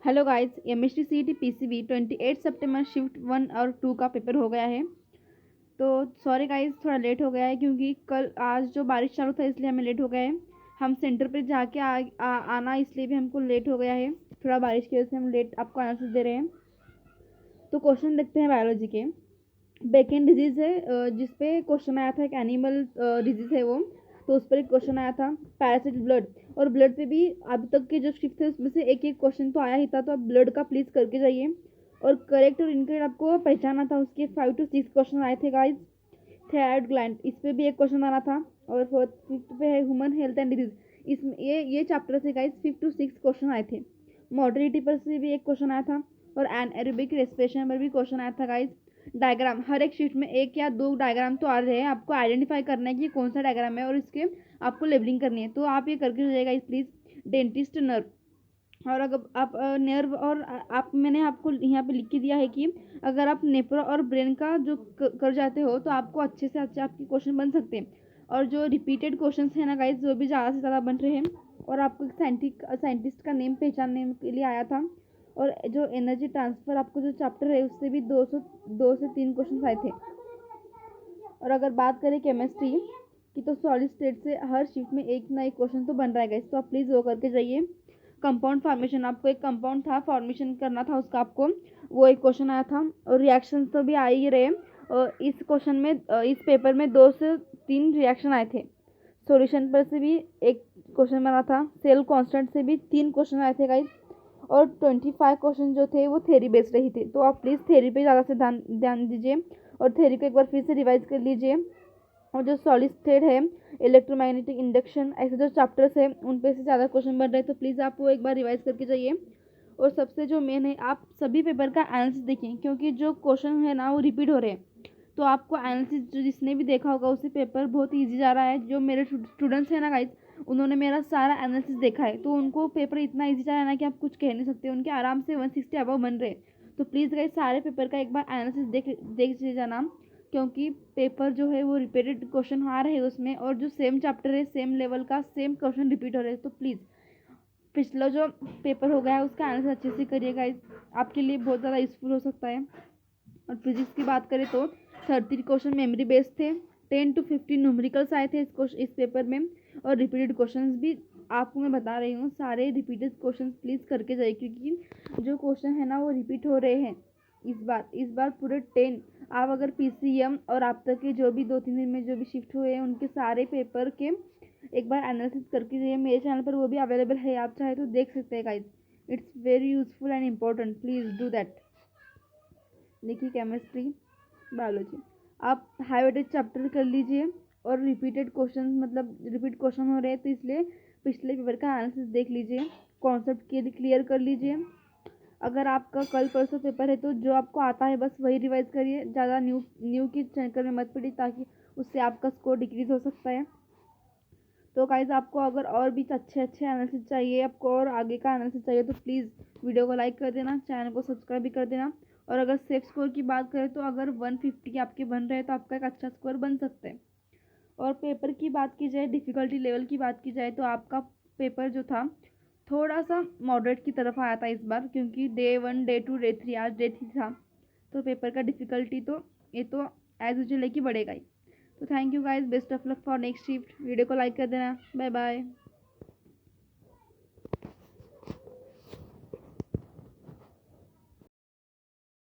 Hello guys, MST CET PCB 28 सितंबर shift 1 और 2 का paper हो गया है। तो सॉरी गाइस, थोड़ा लेट हो गया है क्योंकि कल आज जो बारिश चालू था इसलिए हमें लेट हो गया है। हम सेंटर पे जाके आना इसलिए भी हमको लेट हो गया है। थोड़ा बारिश की वजह से हम लेट आपको आंसर दे रहे हैं। तो क्वेश्चन देखते हैं बायोलॉजी के। बेकेन डिजीज है जिसपे क्वेश्चन आया था, एक एनिमल डिजीज है वो। तो उस पर एक क्वेश्चन आया था। पैरासिट ब्लड, और ब्लड पे भी अब तक के जो शिफ्ट थे उसमें से एक एक क्वेश्चन तो आया ही था। तो आप ब्लड का प्लीज करके जाइए। और करेक्ट और इनकरेक्ट आपको पहचाना था, उसके 5 to 6 क्वेश्चन आए थे गाइज। थायराइड ग्लैंड, इस पे भी एक क्वेश्चन आना था। और फोर्थ फिफ्थ पे है ह्यूमन हेल्थ एंड डिजीज। इसमें ये चैप्टर से गाइज 5 to 6 क्वेश्चन आए थे। मॉडरेटिव पर से भी एक क्वेश्चन आया था। और एनारोबिक रेस्पिरेशन पर भी क्वेश्चन आया था गाइज। डायग्राम, हर एक शीट में एक या दो डायग्राम तो आ रहे हैं, आपको आइडेंटिफाई करना है कि कौन सा डायग्राम है और इसके आपको लेबलिंग करनी है। तो आप ये करके जाइएगा इस प्लीज। डेंटिस्ट, नर्व, और अगर आप नर्व और आप मैंने आपको यहाँ पे लिख के दिया है कि अगर आप नेफ्रो और ब्रेन का जो कर जाते हो तो आपको अच्छे से अच्छे आपके क्वेश्चन बन सकते हैं। और जो रिपीटेड क्वेश्चन है ना गाइज, वो भी ज़्यादा से ज़्यादा बन रहे हैं। और आपको साइंटिस्ट का नेम पहचानने के लिए आया था। और जो एनर्जी ट्रांसफर आपको जो चैप्टर है उससे भी 2 से 3 क्वेश्चन आए थे। और अगर बात करें केमिस्ट्री की तो सॉलिड स्टेट से हर शिफ्ट में एक ना एक क्वेश्चन तो बन रहा है गाइस। तो आप प्लीज़ वो करके जाइए। कंपाउंड फॉर्मेशन, आपको एक कंपाउंड था फॉर्मेशन करना था उसका, आपको वो एक क्वेश्चन आया था। और रिएक्शन तो भी आ ही रहे। और इस क्वेश्चन में इस पेपर में 2 से 3 रिएक्शन आए थे। सॉल्यूशन पर से भी एक क्वेश्चन बना था। सेल कांस्टेंट से भी 3 क्वेश्चन आए थे गाइस। और 25 क्वेश्चन जो थे वो थ्योरी बेस्ड रही थे। तो आप प्लीज़ थ्योरी पे ज़्यादा से ध्यान दीजिए। और थ्योरी को एक बार फिर से रिवाइज कर लीजिए। और जो सॉलिड स्टेट है, इलेक्ट्रोमैग्नेटिक इंडक्शन, ऐसे जो चैप्टर्स है उन पे से ज़्यादा क्वेश्चन बन रहे हैं। तो प्लीज़ आप वो एक बार रिवाइज करके जाइए। और सबसे जो मेन है, आप सभी पेपर का एनालिसिस देखें क्योंकि जो क्वेश्चन है ना वो रिपीट हो रहे हैं। तो आपको एनालिसिस, जो जिसने भी देखा होगा उसे पेपर बहुत ईजी जा रहा है। जो मेरे स्टूडेंट्स हैं ना गाइज, उन्होंने मेरा सारा एनालिसिस देखा है तो उनको पेपर इतना ईजी जा रहा है ना कि आप कुछ कह नहीं सकते। उनके आराम से 160 अबव बन रहे। तो प्लीज़ गाइज सारे पेपर का एक बार एनालिसिस देख जाना। क्योंकि पेपर जो है वो रिपीटेड क्वेश्चन आ रहे हैं उसमें, और जो सेम चैप्टर है सेम लेवल का सेम क्वेश्चन रिपीट हो रहे हैं। तो प्लीज़ पिछला जो पेपर हो गया है उसका एनालिसिस अच्छे से करिएगा, आपके लिए बहुत ज़्यादा यूजफुल हो सकता है। और फिजिक्स की बात करें तो 30 क्वेश्चन मेमोरी बेस्ड थे। 10 to 15 न्यूमेरिकल्स आए थे इस पेपर में। और रिपीटेड क्वेश्चंस भी आपको मैं बता रही हूँ, सारे रिपीटेड क्वेश्चंस प्लीज़ करके जाइए क्योंकि जो क्वेश्चन है ना वो रिपीट हो रहे हैं इस बार पूरे 10। आप अगर पीसीएम और आप तक के जो भी 2-3 दिन में जो भी शिफ्ट हुए हैं उनके सारे पेपर के एक बार एनालिसिस करके जाइए। मेरे चैनल पर वो भी अवेलेबल है, आप चाहे तो देख सकते हैं guys. It's very useful and important, please do that. देखिए केमिस्ट्री, बायोलॉजी, आप हाई वेटेज चैप्टर कर लीजिए। और रिपीटेड क्वेश्चन, मतलब रिपीट क्वेश्चन हो रहे हैं तो इसलिए पिछले पेपर का एनालिसिस देख लीजिए। कॉन्सेप्ट क्लियर कर लीजिए। अगर आपका कल परसों पेपर है तो जो आपको आता है बस वही रिवाइज करिए, ज़्यादा न्यू की चक्कर में मत पड़िए ताकि उससे आपका स्कोर डिक्रीज हो सकता है। तो गाइज आपको अगर और भी अच्छे अच्छे एनालिसिस चाहिए, आपको और आगे का एनालिसिस चाहिए तो प्लीज़ वीडियो को लाइक कर देना, चैनल को सब्सक्राइब भी कर देना। और अगर सेफ स्कोर की बात करें तो अगर 150 आपके बन रहे हैं तो आपका एक अच्छा स्कोर बन सकता है। और पेपर की बात की जाए, डिफ़िकल्टी लेवल की बात की जाए तो आपका पेपर जो था थोड़ा सा मॉडरेट की तरफ आया था इस बार, क्योंकि डे 1 डे 2 डे 3, आज डे 3 था। तो पेपर का डिफ़िकल्टी तो ये तो एज यूजुअल है कि बढ़ेगा ही। तो thank you guys, best of luck for next shift. Video को लाइक कर देना। Bye bye.